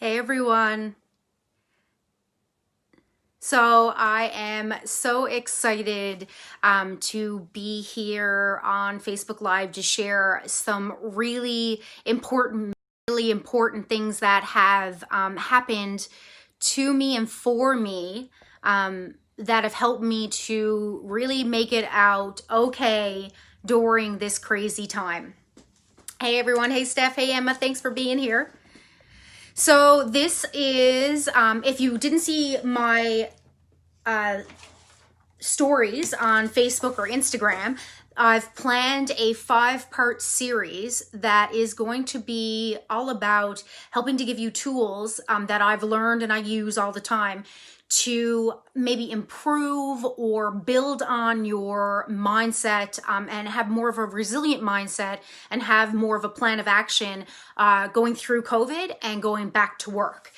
Hey everyone. So I am so excited to be here on Facebook Live to share some really important things that have happened to me and for me that have helped me to really make it out okay during this crazy time. Hey everyone. Hey Steph. Hey Emma. Thanks for being here. So this is, if you didn't see my stories on Facebook or Instagram, I've planned a 5-part series that is going to be all about helping to give you tools that I've learned and I use all the time to maybe improve or build on your mindset and have more of a resilient mindset and have more of a plan of action going through COVID and going back to work.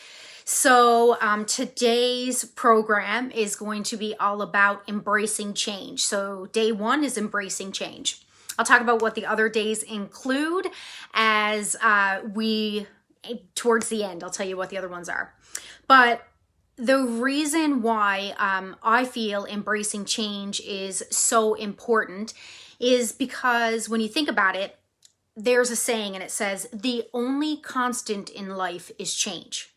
So today's program is going to be all about embracing change. So day 1 is embracing change. I'll talk about what the other days include as towards the end, I'll tell you what the other ones are. But the reason why I feel embracing change is so important is because when you think about it, there's a saying and it says, the only constant in life is change.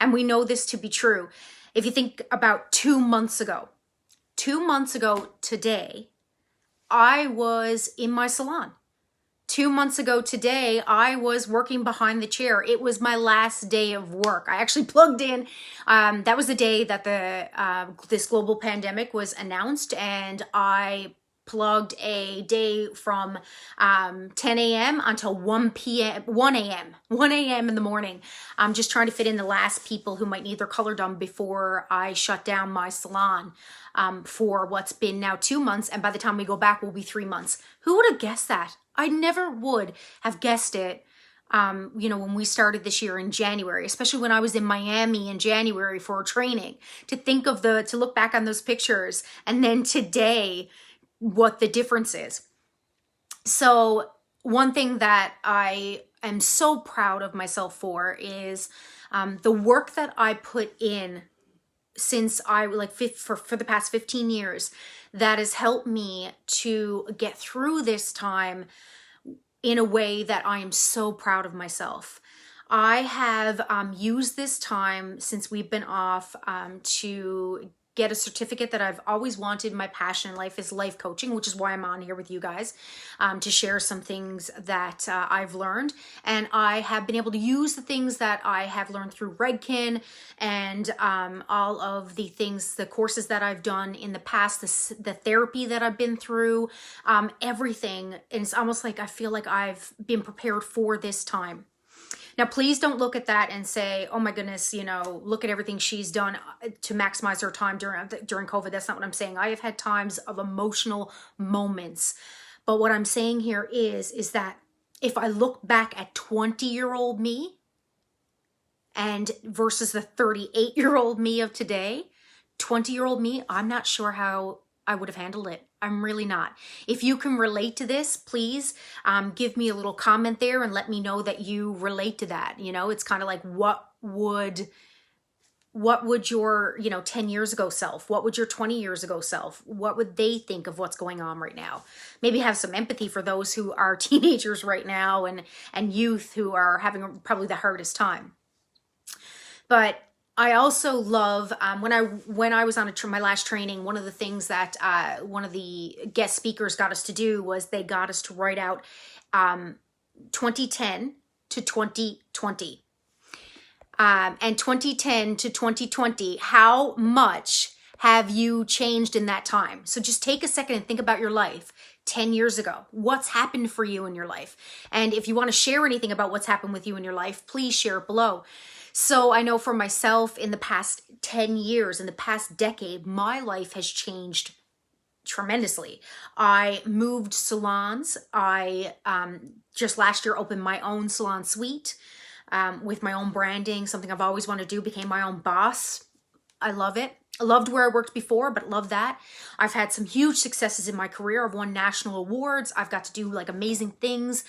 And we know this to be true. If you think about 2 months ago today, I was in my salon. 2 months ago today, I was working behind the chair. It was my last day of work. I actually plugged in. That was the day that this global pandemic was announced, and I plugged a day from 10 a.m. until 1 a.m. in the morning. I'm just trying to fit in the last people who might need their color done before I shut down my salon for what's been now 2 months. And by the time we go back, will be 3 months. Who would have guessed that? I never would have guessed it. When we started this year in January, especially when I was in Miami in January for training, to look back on those pictures and then today, what the difference is. So one thing that I am so proud of myself for is the work that I put in since for the past 15 years that has helped me to get through this time in a way that I am so proud of myself. I have used this time since we've been off to get a certificate that I've always wanted. My passion in life is life coaching, which is why I'm on here with you guys to share some things that I've learned. And I have been able to use the things that I have learned through Redkin and all of the things, the courses that I've done in the past, the therapy that I've been through, everything. And it's almost like I feel like I've been prepared for this time. Now, please don't look at that and say, oh my goodness, look at everything she's done to maximize her time during COVID. That's not what I'm saying. I have had times of emotional moments. But what I'm saying here is that if I look back at 20-year-old me and versus the 38-year-old me of today, 20-year-old me, I'm not sure how I would have handled it. I'm really not. If you can relate to this, please give me a little comment there and let me know that you relate to that. It's kind of like what would your 10 years ago self, what would your 20 years ago self, what would they think of what's going on right now? Maybe have some empathy for those who are teenagers right now and youth who are having probably the hardest time. But I also love when I was on my last training, one of the things that one of the guest speakers got us to do was they got us to write out 2010 to 2020. And 2010 to 2020, how much have you changed in that time? So just take a second and think about your life 10 years ago. What's happened for you in your life? And if you want to share anything about what's happened with you in your life, please share it below. So I know for myself in the past 10 years, in the past decade, my life has changed tremendously. I moved salons. I just last year opened my own salon suite with my own branding, something I've always wanted to do, became my own boss. I love it. Loved where I worked before, but love that. I've had some huge successes in my career. I've won national awards. I've got to do like amazing things,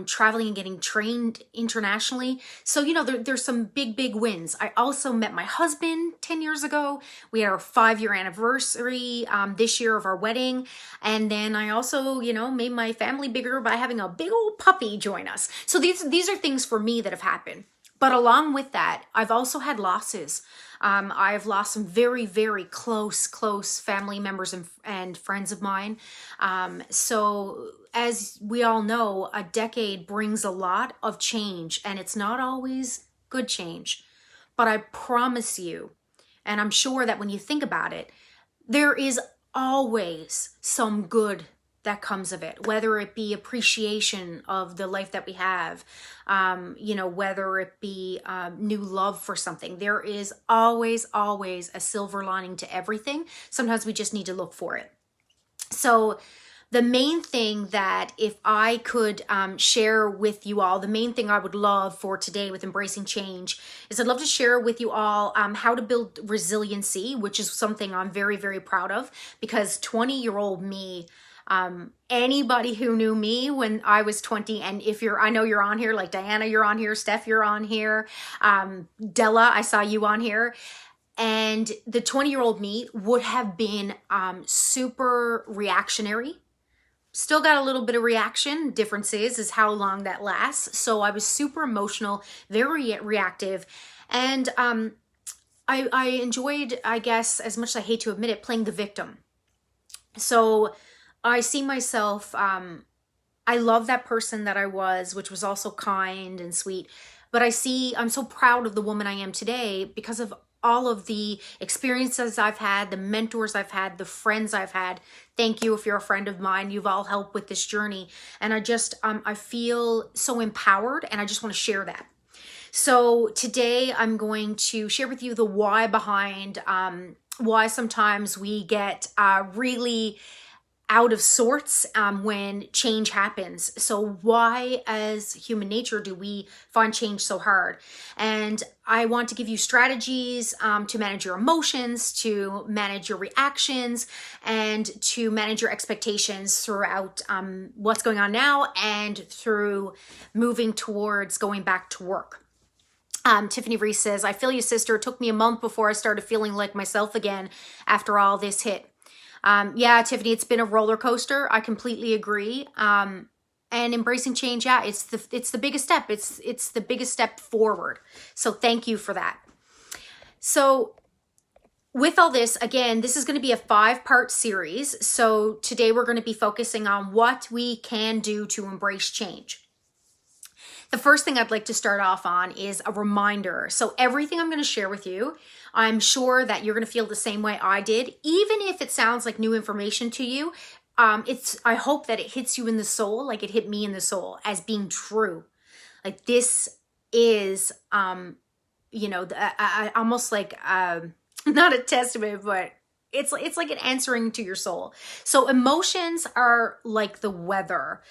traveling and getting trained internationally. So, you know, there's some big, big wins. I also met my husband 10 years ago. We had our 5-year anniversary this year of our wedding. And then I also, you know, made my family bigger by having a big old puppy join us. So these are things for me that have happened. But along with that, I've also had losses. I've lost some very, very close family members and friends of mine. So as we all know, a decade brings a lot of change, and it's not always good change. But I promise you, and I'm sure that when you think about it, there is always some good that comes of it, whether it be appreciation of the life that we have, you know, whether it be new love for something. There is always a silver lining to everything. Sometimes we just need to look for it. So the main thing that if I could share with you all, the main thing I would love for today with Embracing Change is I'd love to share with you all how to build resiliency, which is something I'm very, very proud of, because 20-year-old me, anybody who knew me when I was 20, and if I know you're on here, like Diana, you're on here, Steph, you're on here, Della, I saw you on here, and the 20-year-old me would have been super reactionary. Still got a little bit of reaction. Difference is how long that lasts. So I was super emotional, very reactive, and I enjoyed, I guess, as much as I hate to admit it, playing the victim. So I see myself, I love that person that I was, which was also kind and sweet, but I'm so proud of the woman I am today because of all of the experiences I've had, the mentors I've had, the friends I've had. Thank you if you're a friend of mine. You've all helped with this journey. And I just, I feel so empowered, and I just want to share that. So today I'm going to share with you the why behind why sometimes we get really out of sorts when change happens. So why as human nature do we find change so hard? And I want to give you strategies to manage your emotions, to manage your reactions, and to manage your expectations throughout what's going on now and through moving towards going back to work. Tiffany Reese says, I feel you, sister. It took me a month before I started feeling like myself again after all this hit. Yeah, Tiffany, it's been a roller coaster. I completely agree. And embracing change, yeah, it's the biggest step. It's the biggest step forward. So thank you for that. So with all this, again, this is going to be a 5-part series. So today we're going to be focusing on what we can do to embrace change. The first thing I'd like to start off on is a reminder. So everything I'm going to share with you, I'm sure that you're going to feel the same way I did. Even if it sounds like new information to you, I hope that it hits you in the soul, like it hit me in the soul, as being true. Like this is, you know, almost like, not a testament, but it's like an answering to your soul. So emotions are like the weather.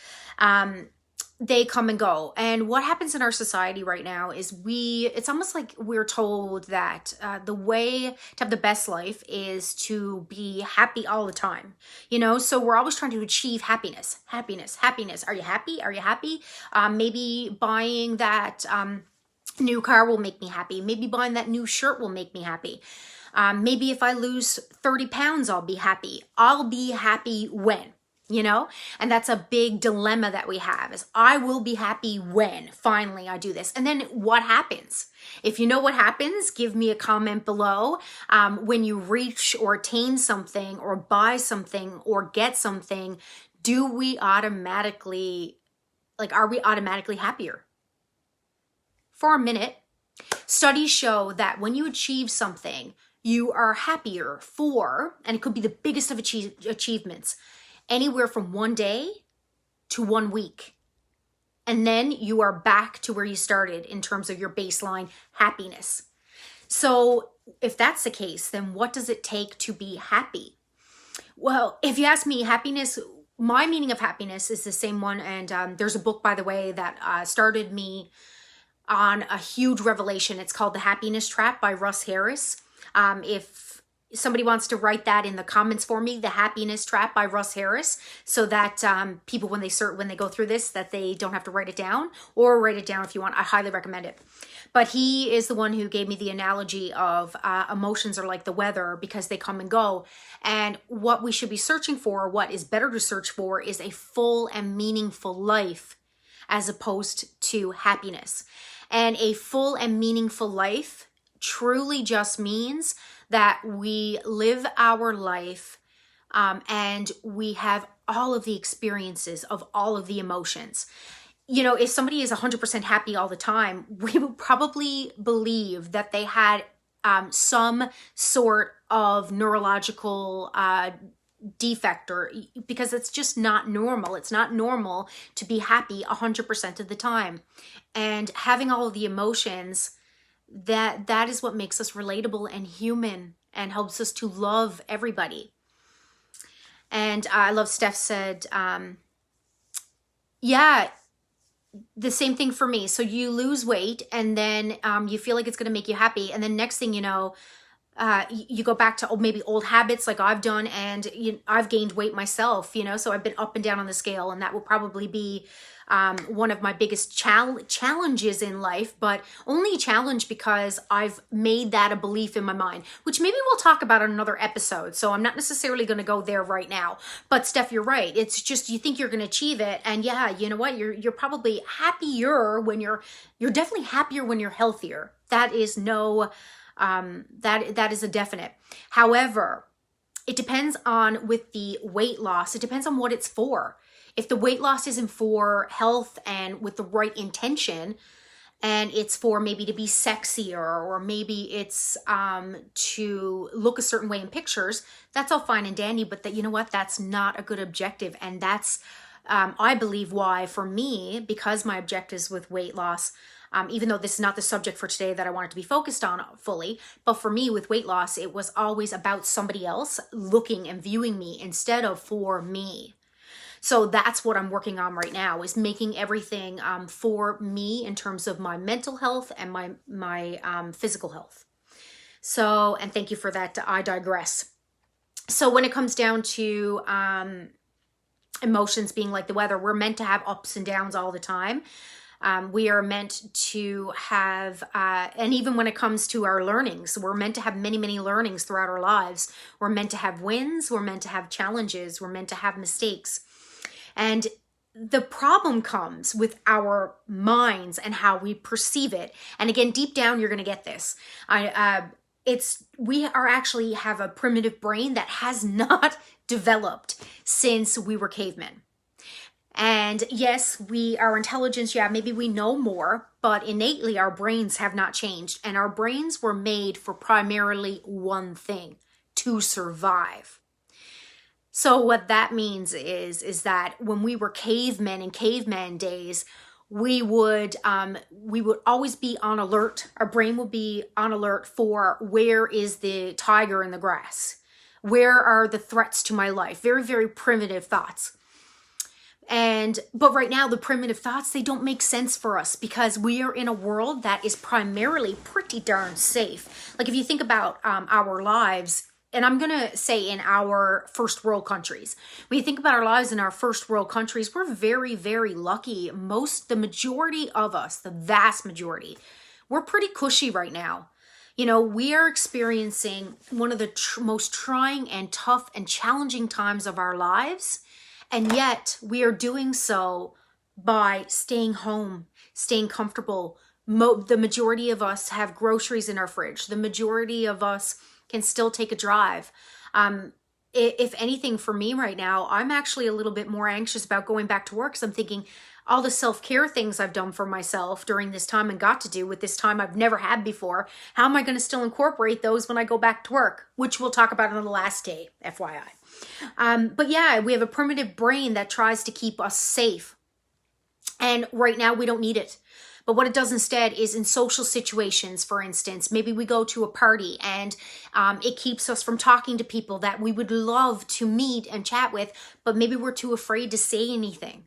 They come and go. And what happens in our society right now is it's almost like we're told that the way to have the best life is to be happy all the time. You know, so we're always trying to achieve happiness. Are you happy? Are you happy? Maybe buying that new car will make me happy. Maybe buying that new shirt will make me happy. Maybe if I lose 30 pounds, I'll be happy. I'll be happy when? You know, and that's a big dilemma that we have is I will be happy when finally I do this. And then what happens? If you know what happens, give me a comment below. When you reach or attain something or buy something or get something, are we automatically happier? For a minute, studies show that when you achieve something, you are happier and it could be the biggest of achievements, anywhere from 1 day to 1 week. And then you are back to where you started in terms of your baseline happiness. So if that's the case, then what does it take to be happy? Well, if you ask me, happiness, my meaning of happiness is the same one. And there's a book, by the way, that started me on a huge revelation. It's called The Happiness Trap by Russ Harris. If somebody wants to write that in the comments for me, The Happiness Trap by Russ Harris, so that people, when they go through this, that they don't have to write it down, or write it down if you want. I highly recommend it. But he is the one who gave me the analogy of emotions are like the weather, because they come and go. And what we should be searching for, what is better to search for, is a full and meaningful life as opposed to happiness. And a full and meaningful life truly just means that we live our life and we have all of the experiences of all of the emotions. You know, if somebody is 100% happy all the time, we would probably believe that they had some sort of neurological defect, or because it's just not normal. It's not normal to be happy 100% of the time. And having all of the emotions, that is what makes us relatable and human and helps us to love everybody. And I love Steph said, yeah, the same thing for me. So you lose weight, and then you feel like it's going to make you happy. And then next thing you know, you go back to maybe old habits like I've done, and I've gained weight myself, so I've been up and down on the scale, and that will probably be one of my biggest challenges in life, but only a challenge because I've made that a belief in my mind, which maybe we'll talk about in another episode. So I'm not necessarily going to go there right now. But Steph, you're right. It's just, you think you're going to achieve it. And yeah, you know what? You're probably happier when you're definitely happier when you're healthier. That is that is a definite. However, it depends on, with the weight loss, it depends on what it's for. If the weight loss isn't for health and with the right intention, and it's for maybe to be sexier, or maybe it's to look a certain way in pictures, that's all fine and dandy. But that, you know what, that's not a good objective. And that's, I believe, why for me, because my objectives with weight loss, even though this is not the subject for today that I wanted to be focused on fully, but for me with weight loss, it was always about somebody else looking and viewing me instead of for me. So that's what I'm working on right now, is making everything for me in terms of my mental health and my physical health. So, and thank you for that. I digress. So when it comes down to emotions being like the weather, we're meant to have ups and downs all the time. We are meant to have, and even when it comes to our learnings, we're meant to have many, many learnings throughout our lives. We're meant to have wins. We're meant to have challenges. We're meant to have mistakes. And the problem comes with our minds and how we perceive it. And again, deep down, you're going to get this. We are actually have a primitive brain that has not developed since we were cavemen. And yes, our intelligence, yeah, maybe we know more, but innately our brains have not changed. And our brains were made for primarily one thing: to survive. So what that means is that when we were cavemen in caveman days, we would always be on alert. Our brain would be on alert for, where is the tiger in the grass? Where are the threats to my life? Very, very primitive thoughts. But right now, the primitive thoughts, they don't make sense for us because we are in a world that is primarily pretty darn safe. Like if you think about our lives, and I'm going to say in our first world countries, when you think about our lives in our first world countries, we're very, very lucky. The majority of us, the vast majority, we're pretty cushy right now. We are experiencing one of the most trying and tough and challenging times of our lives. And yet we are doing so by staying home, staying comfortable. The majority of us have groceries in our fridge. The majority of us can still take a drive. If anything, for me right now, I'm actually a little bit more anxious about going back to work, because I'm thinking all the self-care things I've done for myself during this time and got to do with this time I've never had before, how am I going to still incorporate those when I go back to work? Which we'll talk about on the last day, FYI. But yeah, we have a primitive brain that tries to keep us safe. And right now we don't need it. But what it does instead is, in social situations, for instance, maybe we go to a party and it keeps us from talking to people that we would love to meet and chat with, but maybe we're too afraid to say anything.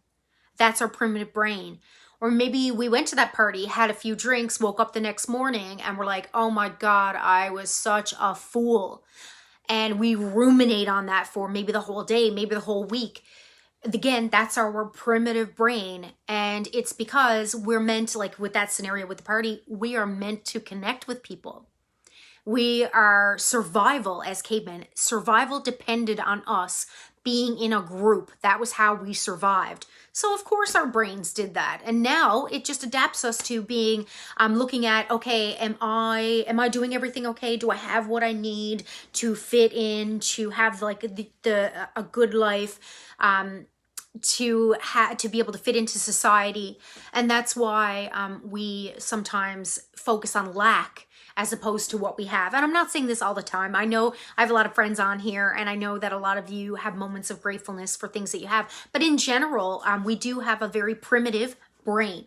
That's our primitive brain. Or maybe we went to that party, had a few drinks, woke up the next morning and we're like, oh my God, I was such a fool. and we ruminate on that for maybe the whole day, maybe the whole week. Again, that's our primitive brain. And it's because we're meant, like with that scenario with the party, we are meant to connect with people. We are survival as cavemen. Survival depended on us being in a group. That was how we survived. So of course our brains did that. And now it just adapts us to being, looking at, okay, am I doing everything okay? Do I have what I need to fit in, to have like a good life, to be able to fit into society? And that's why we sometimes focus on lack as opposed to what we have. And I'm not saying this all the time. I know I have a lot of friends on here, and I know that a lot of you have moments of gratefulness for things that you have. But in general, we do have a very primitive brain.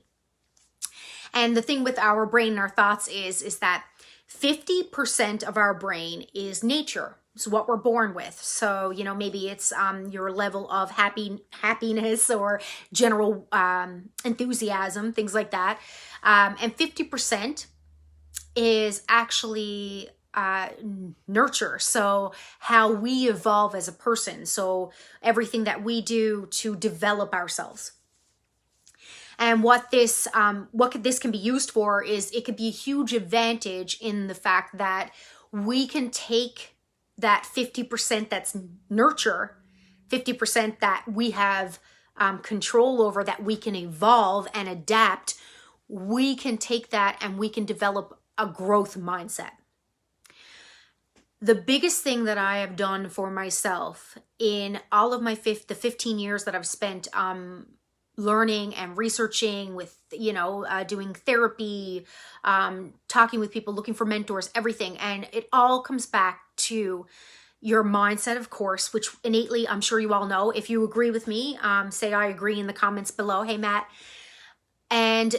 And the thing with our brain and our thoughts is that 50% of our brain is nature. It's what we're born with. So, you know, maybe it's your level of happiness or general enthusiasm, things like that. And 50% is actually nurture. So how we evolve as a person. So everything that we do to develop ourselves. And what this can be used for is it could be a huge advantage in the fact that we can take that 50% that's nurture, 50% that we have control over, that we can evolve and adapt. We can take that and we can develop a growth mindset. The biggest thing that I have done for myself in all of my the 15 years that I've spent learning and researching with, doing therapy, talking with people, looking for mentors, everything. And it all comes back to your mindset, of course, which innately, I'm sure you all know. If you agree with me, say I agree in the comments below. Hey, Matt. And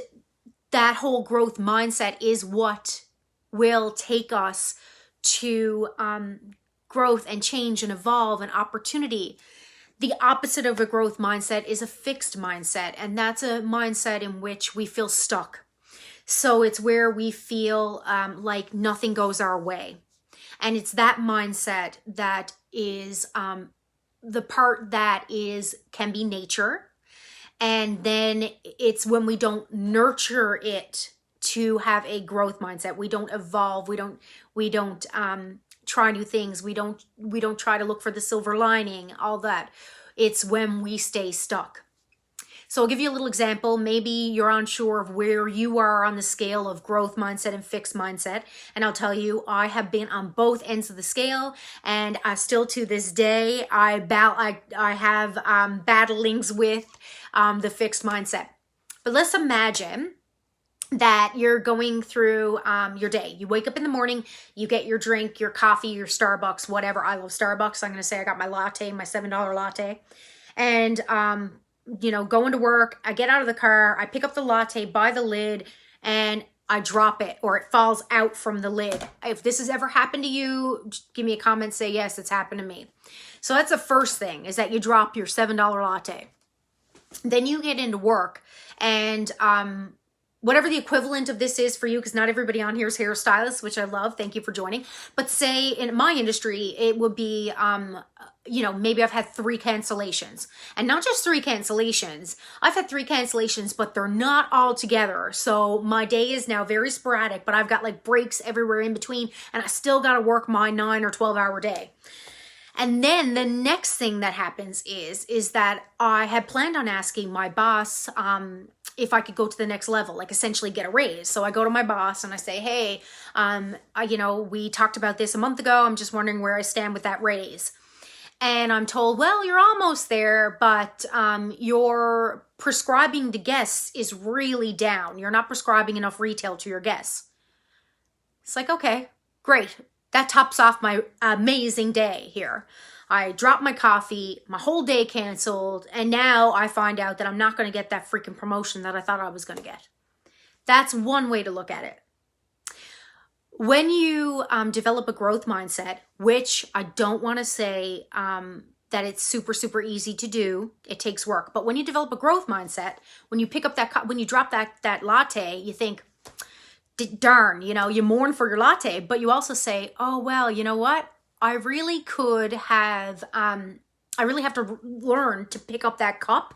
that whole growth mindset is what will take us to growth and change and evolve and opportunity. The opposite of a growth mindset is a fixed mindset, and that's a mindset in which we feel stuck. So it's where we feel like nothing goes our way. And it's that mindset that is the part that can be nature. And then it's when we don't nurture it to have a growth mindset. We don't evolve. We don't try new things. We don't try to look for the silver lining, all that. It's when we stay stuck. So I'll give you a little example. Maybe you're unsure of where you are on the scale of growth mindset and fixed mindset. And I'll tell you, I have been on both ends of the scale, and I still to this day, I have battlings with the fixed mindset. But let's imagine that you're going through your day. You wake up in the morning, you get your drink, your coffee, your Starbucks, whatever. I love Starbucks. I'm going to say I got my latte, my $7 latte. And, going to work, I get out of the car, I pick up the latte by the lid, and I drop it, or it falls out from the lid. If this has ever happened to you, give me a comment, say, yes, it's happened to me. So that's the first thing, is that you drop your $7 latte. Then you get into work, and whatever the equivalent of this is for you, because not everybody on here is hairstylists, which I love. Thank you for joining. But say in my industry, it would be, maybe I've had 3 cancellations. And not just 3 cancellations. I've had 3 cancellations, but they're not all together. So my day is now very sporadic, but I've got like breaks everywhere in between, and I still got to work my 9 or 12-hour day. And then the next thing that happens is that I had planned on asking my boss if I could go to the next level, like essentially get a raise. So I go to my boss and I say, hey, we talked about this a month ago. I'm just wondering where I stand with that raise. And I'm told, well, you're almost there, but your prescribing to guests is really down. You're not prescribing enough retail to your guests. It's like, okay, great. That tops off my amazing day here. I dropped my coffee, my whole day canceled, and now I find out that I'm not going to get that freaking promotion that I thought I was going to get. That's one way to look at it. When you develop a growth mindset, which I don't want to say that it's super, super easy to do, it takes work. But when you develop a growth mindset, when you pick up when you drop that latte, you think, darn, you mourn for your latte, but you also say, oh, well, you know what? I really could have, I really have to learn to pick up that cup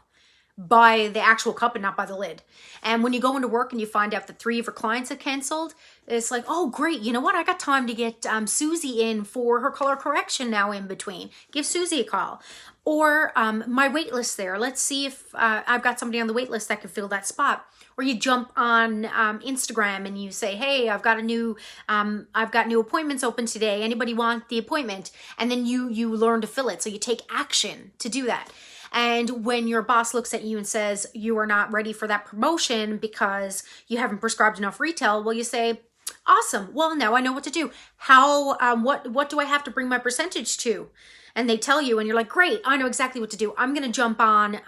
by the actual cup and not by the lid. And when you go into work and you find out that 3 of your clients have canceled, it's like, oh, great. You know what? I got time to get Susie in for her color correction now in between. Give Susie a call. Or my wait list there. Let's see if I've got somebody on the wait list that can fill that spot. Or you jump on Instagram and you say, hey, I've got new appointments open today. Anybody want the appointment? And then you learn to fill it. So you take action to do that. And when your boss looks at you and says you are not ready for that promotion because you haven't prescribed enough retail, well, you say, awesome. Well, now I know what to do. How, what do I have to bring my percentage to? And they tell you, and you're like, great, I know exactly what to do. I'm going to jump on,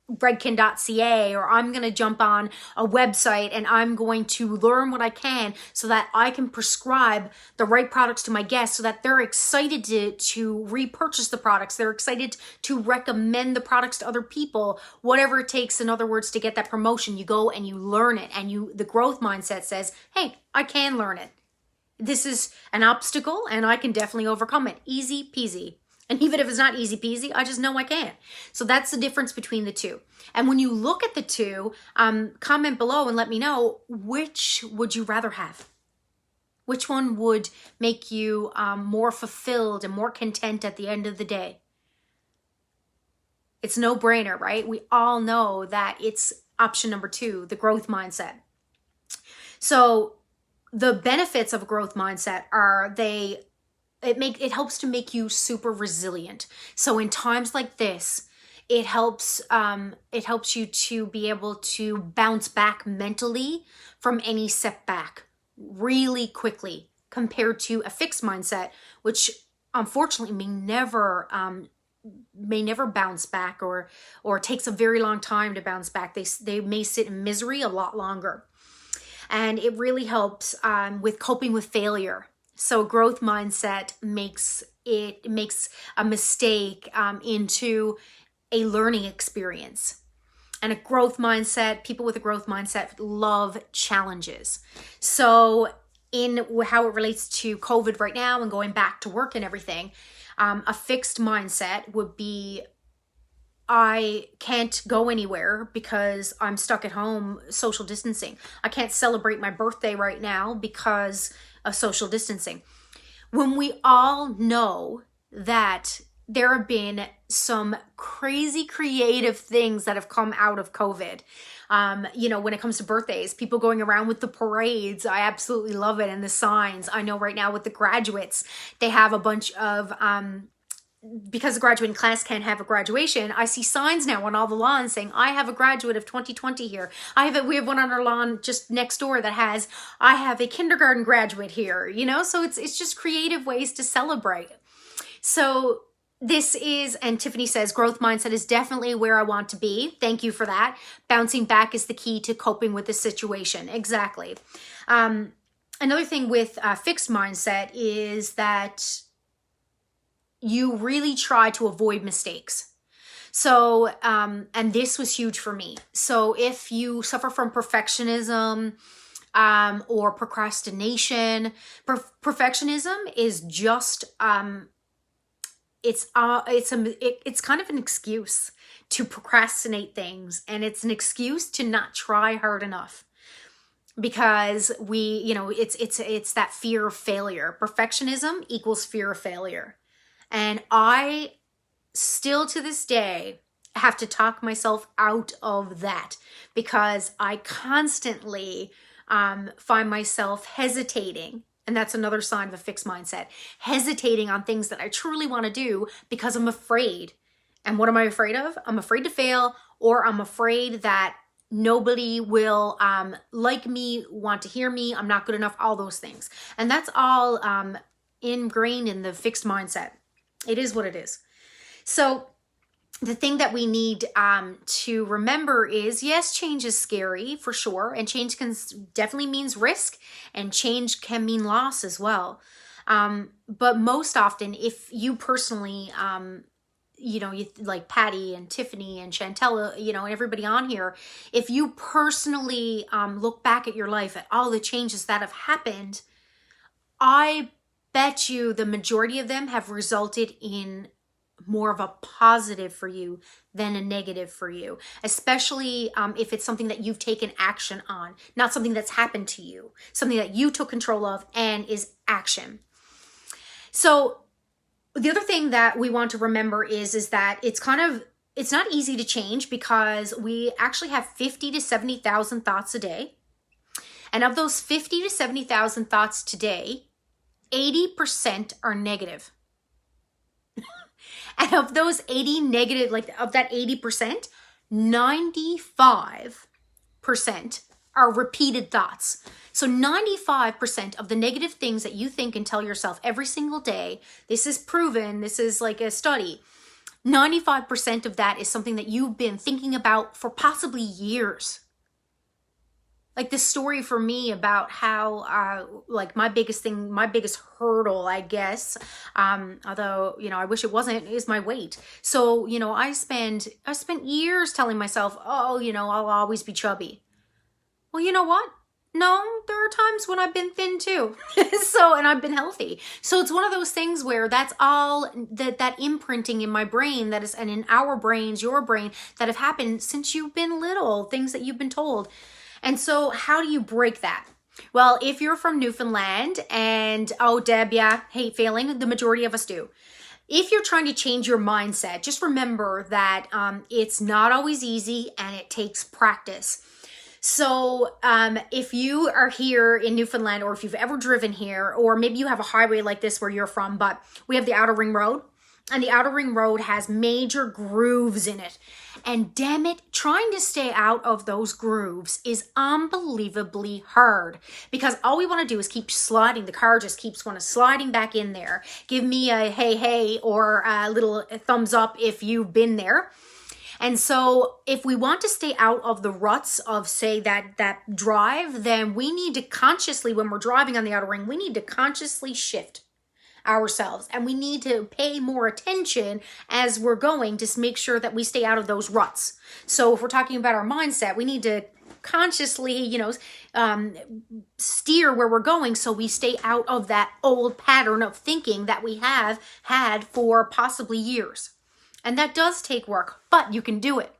Redken.ca, or I'm going to jump on a website and I'm going to learn what I can so that I can prescribe the right products to my guests so that they're excited to repurchase the products. They're excited to recommend the products to other people, whatever it takes. In other words, to get that promotion, you go and you learn it, and the growth mindset says, hey, I can learn it. This is an obstacle and I can definitely overcome it. Easy peasy. And even if it's not easy peasy, I just know I can. So that's the difference between the two. And when you look at the two, comment below and let me know, which would you rather have? Which one would make you more fulfilled and more content at the end of the day? It's no brainer, right? We all know that it's option number 2, the growth mindset. So the benefits of a growth mindset are it helps to make you super resilient. So in times like this, it helps you to be able to bounce back mentally from any setback really quickly, compared to a fixed mindset, which unfortunately may never bounce back, or takes a very long time to bounce back. They may sit in misery a lot longer. And it really helps with coping with failure. So growth mindset makes a mistake into a learning experience. And a growth mindset, people with a growth mindset love challenges. So in how it relates to COVID right now and going back to work and everything, a fixed mindset would be, I can't go anywhere because I'm stuck at home social distancing. I can't celebrate my birthday right now because of social distancing. When we all know that there have been some crazy creative things that have come out of COVID. When it comes to birthdays, people going around with the parades, I absolutely love it. And the signs. I know right now with the graduates, they have a bunch of, because the graduating class can't have a graduation, I see signs now on all the lawns saying, I have a graduate of 2020 here. We have one on our lawn just next door that has, I have a kindergarten graduate here, so it's just creative ways to celebrate. So this is, and Tiffany says, growth mindset is definitely where I want to be. Thank you for that. Bouncing back is the key to coping with the situation. Exactly. Another thing with fixed mindset is that you really try to avoid mistakes. So, and this was huge for me. So if you suffer from perfectionism or procrastination, perfectionism is just, it's kind of an excuse to procrastinate things. And it's an excuse to not try hard enough. Because it's that fear of failure. Perfectionism equals fear of failure. And I still to this day have to talk myself out of that, because I constantly find myself hesitating. And that's another sign of a fixed mindset. Hesitating on things that I truly want to do because I'm afraid. And what am I afraid of? I'm afraid to fail, or I'm afraid that nobody will like me, want to hear me, I'm not good enough, all those things. And that's all ingrained in the fixed mindset. It is what it is. So the thing that we need to remember is, yes, change is scary for sure. And change definitely means risk, and change can mean loss as well. But most often, if you personally, you like Patty and Tiffany and Chantella, and everybody on here, if you personally look back at your life at all the changes that have happened, I bet you the majority of them have resulted in more of a positive for you than a negative for you, especially if it's something that you've taken action on, not something that's happened to you, something that you took control of and is action. So the other thing that we want to remember is that it's not easy to change, because we actually have 50 to 70,000 thoughts a day. And of those 50 to 70,000 thoughts today, 80% are negative. And of those 80 negative, like of that 80%, 95% are repeated thoughts. So 95% of the negative things that you think and tell yourself every single day, this is proven, this is like a study, 95% of that is something that you've been thinking about for possibly years. Like the story for me about how, like my biggest hurdle, I guess, although, I wish it wasn't, is my weight. So, I spent years telling myself, oh, I'll always be chubby. Well, you know what? No, there are times when I've been thin too. And I've been healthy. So it's one of those things where that's all that imprinting in my brain that is, and in our brains, your brain, that have happened since you've been little, things that you've been told. And so how do you break that? Well, if you're from Newfoundland and, oh, Deb, yeah, hate failing, the majority of us do. If you're trying to change your mindset, just remember that it's not always easy and it takes practice. So if you are here in Newfoundland, or if you've ever driven here, or maybe you have a highway like this where you're from, but we have the Outer Ring Road, and the Outer Ring Road has major grooves in it. And damn it, trying to stay out of those grooves is unbelievably hard, because all we want to do is keep sliding. The car just keeps sliding back in there. Give me a hey, or a little thumbs up if you've been there. And so if we want to stay out of the ruts of, say, that drive, then we need to consciously, when we're driving on the Outer Ring, we need to consciously shift ourselves, and we need to pay more attention as we're going to make sure that we stay out of those ruts. So if we're talking about our mindset, we need to consciously, steer where we're going, so we stay out of that old pattern of thinking that we have had for possibly years. And that does take work, but you can do it.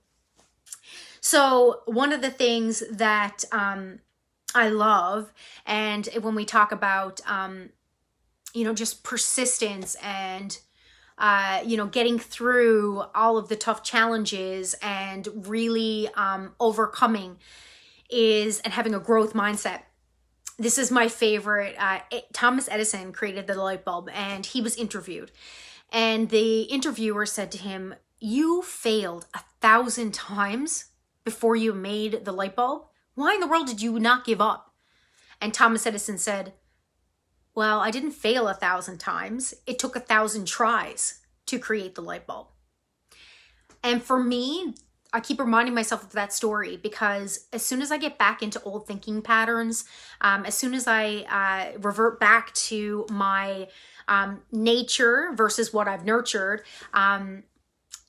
So one of the things that I love, and when we talk about just persistence and, getting through all of the tough challenges and really overcoming and having a growth mindset. This is my favorite. Thomas Edison created the light bulb, and he was interviewed. And the interviewer said to him, "You failed 1,000 times before you made the light bulb. Why in the world did you not give up?" And Thomas Edison said, "Well, I didn't fail 1,000 times. It took 1,000 tries to create the light bulb." And for me, I keep reminding myself of that story, because as soon as I get back into old thinking patterns, as soon as I revert back to my nature versus what I've nurtured,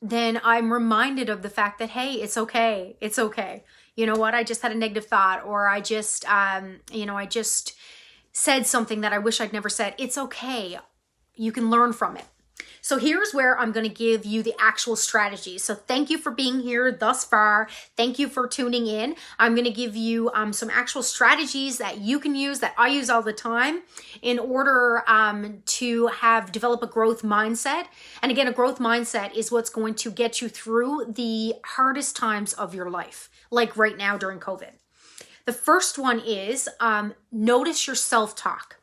then I'm reminded of the fact that, hey, it's okay. It's okay. You know what? I just had a negative thought, or I just said something that I wish I'd never said. It's okay. You can learn from it. So here's where I'm going to give you the actual strategy. So thank you for being here thus far. Thank you for tuning in. I'm going to give you some actual strategies that you can use, that I use all the time, in order to develop a growth mindset. And again, a growth mindset is what's going to get you through the hardest times of your life, like right now during COVID. The first one is notice your self-talk.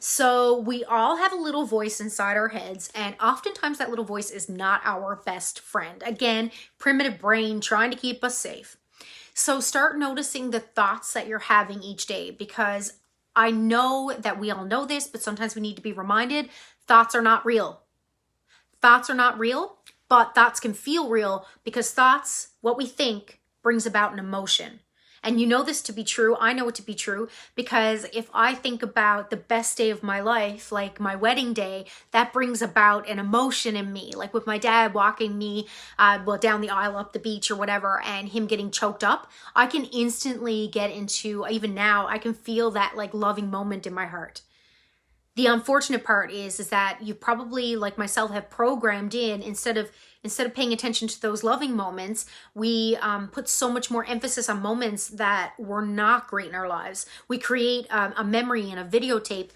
So we all have a little voice inside our heads, and oftentimes that little voice is not our best friend. Again, primitive brain trying to keep us safe. So start noticing the thoughts that you're having each day, because I know that we all know this, but sometimes we need to be reminded, thoughts are not real. Thoughts are not real, but thoughts can feel real, because thoughts, what we think, brings about an emotion. And you know this to be true. I know it to be true, because if I think about the best day of my life, like my wedding day, that brings about an emotion in me. Like with my dad walking me down the aisle up the beach or whatever, and him getting choked up, I can instantly get into, even now, I can feel that like loving moment in my heart. The unfortunate part is that you probably, like myself, have programmed in, instead of paying attention to those loving moments, we put so much more emphasis on moments that were not great in our lives. We create a memory and a videotape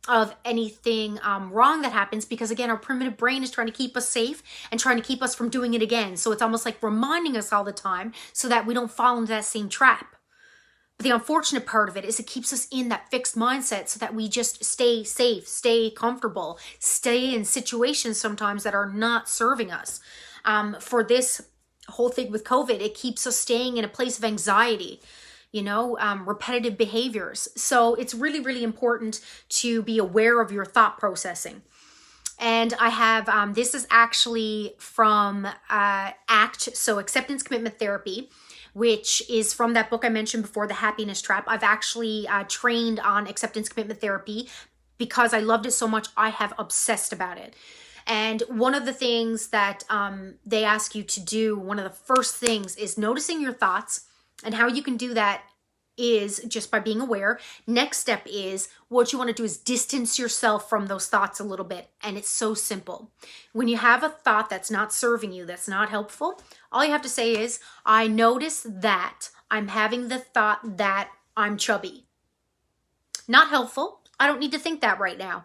of anything wrong that happens, because again, our primitive brain is trying to keep us safe and trying to keep us from doing it again. So it's almost like reminding us all the time so that we don't fall into that same trap. But the unfortunate part of it is it keeps us in that fixed mindset so that we just stay safe, stay comfortable, stay in situations sometimes that are not serving us. For this whole thing with COVID, it keeps us staying in a place of anxiety, repetitive behaviors. So it's really, really important to be aware of your thought processing. And I have, this is actually from ACT, so Acceptance Commitment Therapy, which is from that book I mentioned before, The Happiness Trap. I've actually trained on acceptance commitment therapy because I loved it so much. I have obsessed about it. And one of the things that they ask you to do, one of the first things, is noticing your thoughts. And how you can do that is just by being aware. Next step is, what you want to do is distance yourself from those thoughts a little bit. And it's so simple. When you have a thought that's not serving you, that's not helpful, all you have to say is, I notice that I'm having the thought that I'm chubby. Not helpful. I don't need to think that right now.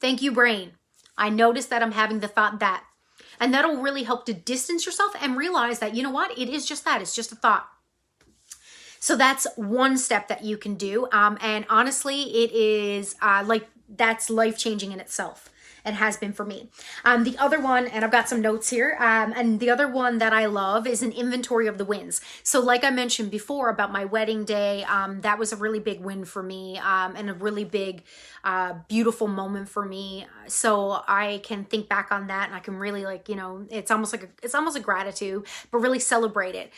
Thank you, brain. I notice that I'm having the thought that. And that'll really help to distance yourself and realize that, you know what, it is just that. It's just a thought. So that's one step that you can do. And honestly, it is that's life-changing in itself, and has been for me. The other one, and I've got some notes here, and the other one that I love is an inventory of the wins. So like I mentioned before about my wedding day, that was a really big win for me, and a really big, beautiful moment for me. So I can think back on that, and I can really it's almost like gratitude, but really celebrate it.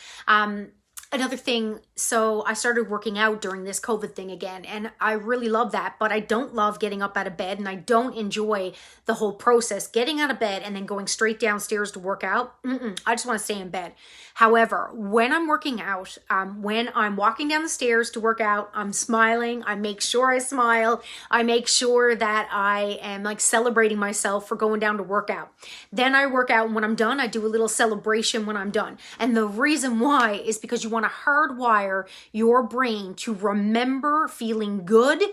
Another thing, so I started working out during this COVID thing again, and I really love that, but I don't love getting up out of bed, and I don't enjoy the whole process, getting out of bed and then going straight downstairs to work out. I just want to stay in bed. However, when I'm working out, when I'm walking down the stairs to work out, I'm smiling. I make sure I smile. I make sure that I am celebrating myself for going down to work out. Then I work out, and when I'm done, I do a little celebration when I'm done. And the reason why is because you want to hardwire your brain to remember feeling good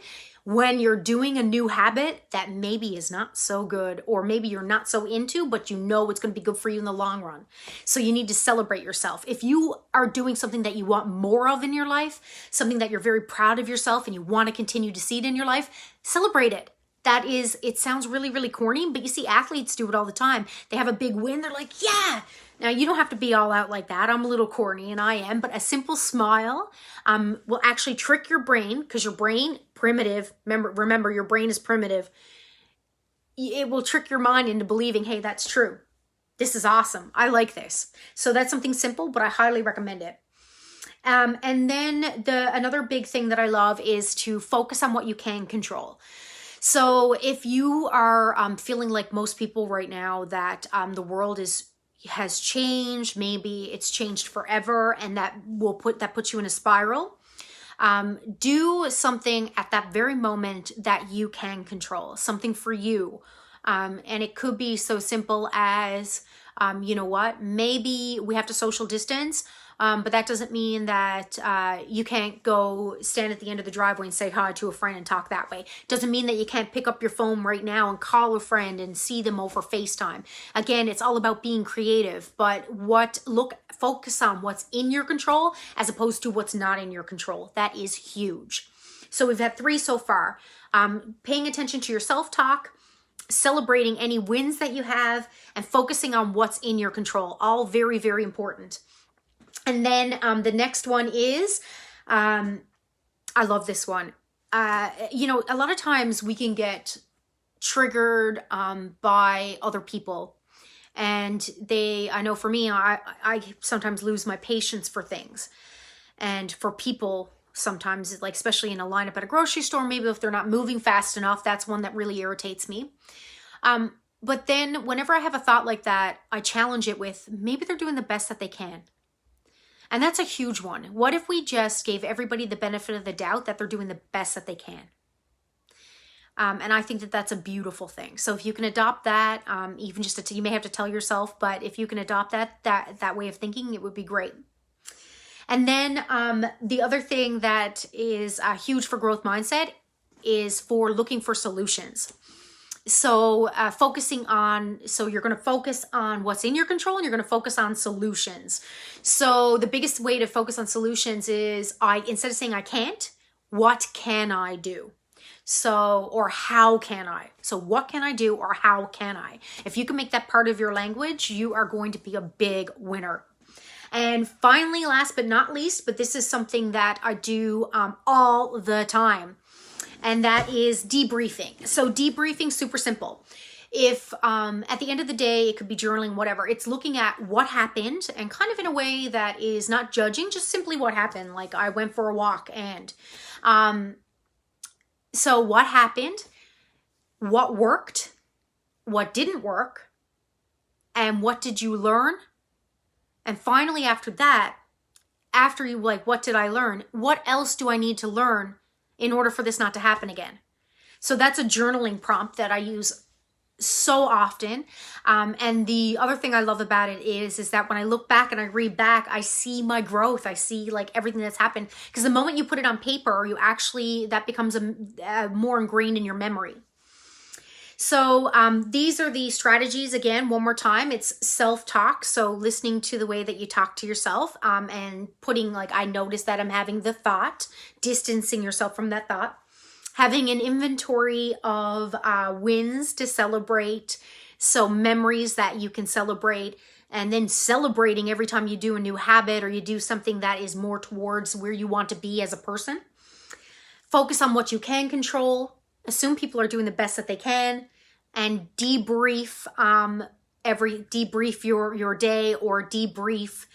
when you're doing a new habit that maybe is not so good, or maybe you're not so into, but you know it's going to be good for you in the long run. So you need to celebrate yourself. If you are doing something that you want more of in your life, something that you're very proud of yourself and you want to continue to see it in your life, celebrate it. It sounds really, really corny, but you see athletes do it all the time. They have a big win. They're like, yeah. Now, you don't have to be all out like that. I'm a little corny, and I am, but a simple smile will actually trick your brain, because your brain, primitive, remember, your brain is primitive. It will trick your mind into believing, hey, that's true. This is awesome. I like this. So that's something simple, but I highly recommend it. And then another big thing that I love is to focus on what you can control. So if you are feeling like most people right now, that the world has changed, maybe it's changed forever, and that puts you in a spiral, do something at that very moment that you can control, something for you. And it could be so simple as, maybe we have to social distance, but that doesn't mean that you can't go stand at the end of the driveway and say hi to a friend and talk that way. Doesn't mean that you can't pick up your phone right now and call a friend and see them over FaceTime. Again, it's all about being creative, but focus on what's in your control as opposed to what's not in your control. That is huge. So we've had 3 so far. Paying attention to your self-talk, celebrating any wins that you have, and focusing on what's in your control. All very, very important. And then the next one is, I love this one. A lot of times we can get triggered by other people. And I know for me, I sometimes lose my patience for things. And for people, sometimes, especially in a lineup at a grocery store, maybe if they're not moving fast enough, that's one that really irritates me. But then whenever I have a thought like that, I challenge it with, maybe they're doing the best that they can. And that's a huge one. What if we just gave everybody the benefit of the doubt that they're doing the best that they can? And I think that that's a beautiful thing. So if you can adopt that, even just you may have to tell yourself, but if you can adopt that way of thinking, it would be great. And then the other thing that is huge for growth mindset is for looking for solutions. So you're going to focus on what's in your control, and you're going to focus on solutions. So the biggest way to focus on solutions is instead of saying I can't, what can I do? So, or how can I? So what can I do, or how can I? If you can make that part of your language, you are going to be a big winner. And finally, last but not least, but this is something that I do all the time, and that is debriefing. So debriefing, super simple. If at the end of the day, it could be journaling, whatever, it's looking at what happened, and kind of in a way that is not judging, just simply what happened. Like I went for a walk, and so what happened, what worked, what didn't work, and what did you learn? And finally, after that, after you what did I learn? What else do I need to learn in order for this not to happen again? So that's a journaling prompt that I use so often. And the other thing I love about it is that when I look back and I read back, I see my growth. I see everything that's happened. Because the moment you put it on paper, that becomes more ingrained in your memory. So these are the strategies. Again, one more time, it's self-talk. So listening to the way that you talk to yourself, and putting I notice that I'm having the thought, distancing yourself from that thought. Having an inventory of wins to celebrate, so memories that you can celebrate, and then celebrating every time you do a new habit or you do something that is more towards where you want to be as a person. Focus on what you can control. Assume people are doing the best that they can, and debrief your day, or debrief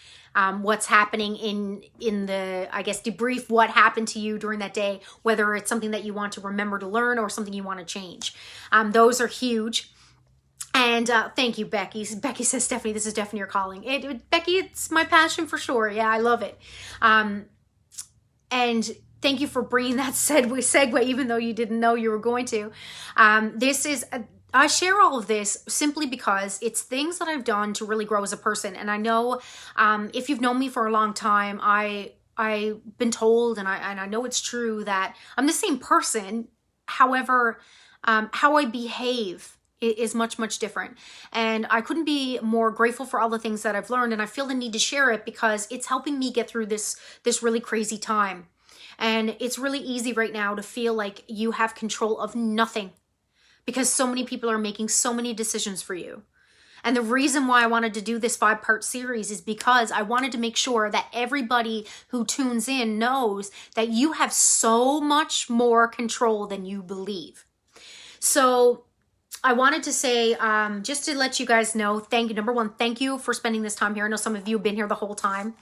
what's happening debrief what happened to you during that day, whether it's something that you want to remember to learn or something you want to change. Those are huge. And thank you, Becky. Becky says, Stephanie, this is definitely your calling. Becky, it's my passion for sure. Yeah, I love it. And thank you for bringing that segue, even though you didn't know you were going to. I share all of this simply because it's things that I've done to really grow as a person. And I know if you've known me for a long time, I've been told, and I know it's true, that I'm the same person. However, how I behave is much, much different. And I couldn't be more grateful for all the things that I've learned. And I feel the need to share it because it's helping me get through this really crazy time. And it's really easy right now to feel like you have control of nothing, because so many people are making so many decisions for you. And the reason why I wanted to do this 5-part series is because I wanted to make sure that everybody who tunes in knows that you have so much more control than you believe. So I wanted to say, just to let you guys know, thank you. Number one, thank you for spending this time here. I know some of you have been here the whole time.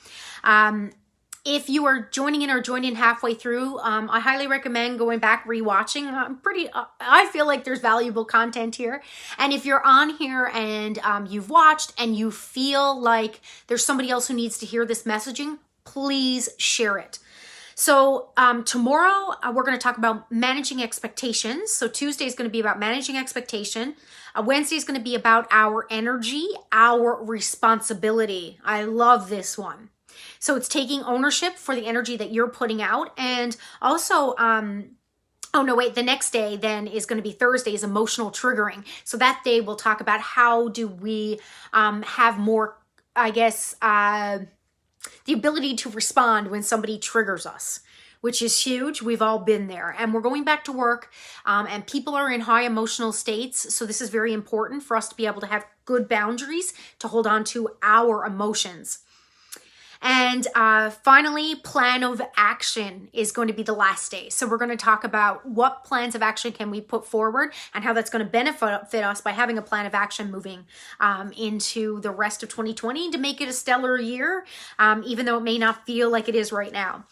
If you are joining in halfway through, I highly recommend going back, rewatching. I feel like there's valuable content here. And if you're on here and you've watched and you feel like there's somebody else who needs to hear this messaging, please share it. So tomorrow we're going to talk about managing expectations. So Tuesday is going to be about managing expectation. Wednesday is going to be about our energy, our responsibility. I love this one. So it's taking ownership for the energy that you're putting out. And also, the next day then is going to be Thursday, is emotional triggering. So that day we'll talk about how do we have more, the ability to respond when somebody triggers us, which is huge. We've all been there, and we're going back to work, and people are in high emotional states. So this is very important for us to be able to have good boundaries to hold on to our emotions. And finally, plan of action is going to be the last day. So we're going to talk about what plans of action can we put forward and how that's going to benefit us by having a plan of action moving into the rest of 2020 to make it a stellar year, even though it may not feel like it is right now.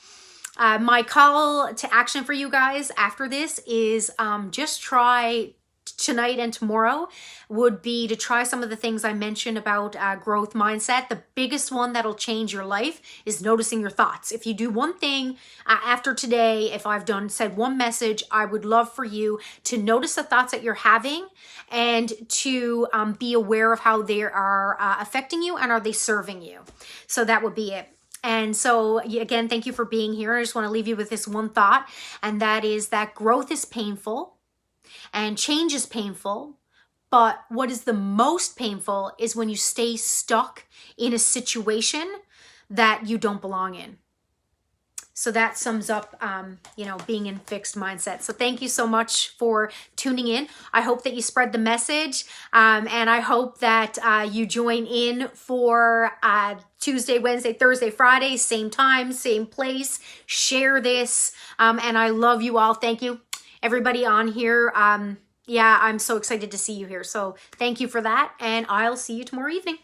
My call to action for you guys after this is just try tonight and tomorrow would be to try some of the things I mentioned about growth mindset. The biggest one that'll change your life is noticing your thoughts. If you do one thing after today, if I've said one message, I would love for you to notice the thoughts that you're having and to be aware of how they are affecting you and are they serving you. So that would be it. And so again, thank you for being here. I just want to leave you with this one thought, and that is that growth is painful and change is painful. But what is the most painful is when you stay stuck in a situation that you don't belong in. So that sums up, being in fixed mindset. So thank you so much for tuning in. I hope that you spread the message, and I hope that you join in for Tuesday, Wednesday, Thursday, Friday, same time, same place. Share this, and I love you all. Thank you, everybody on here. I'm so excited to see you here. So thank you for that, and I'll see you tomorrow evening.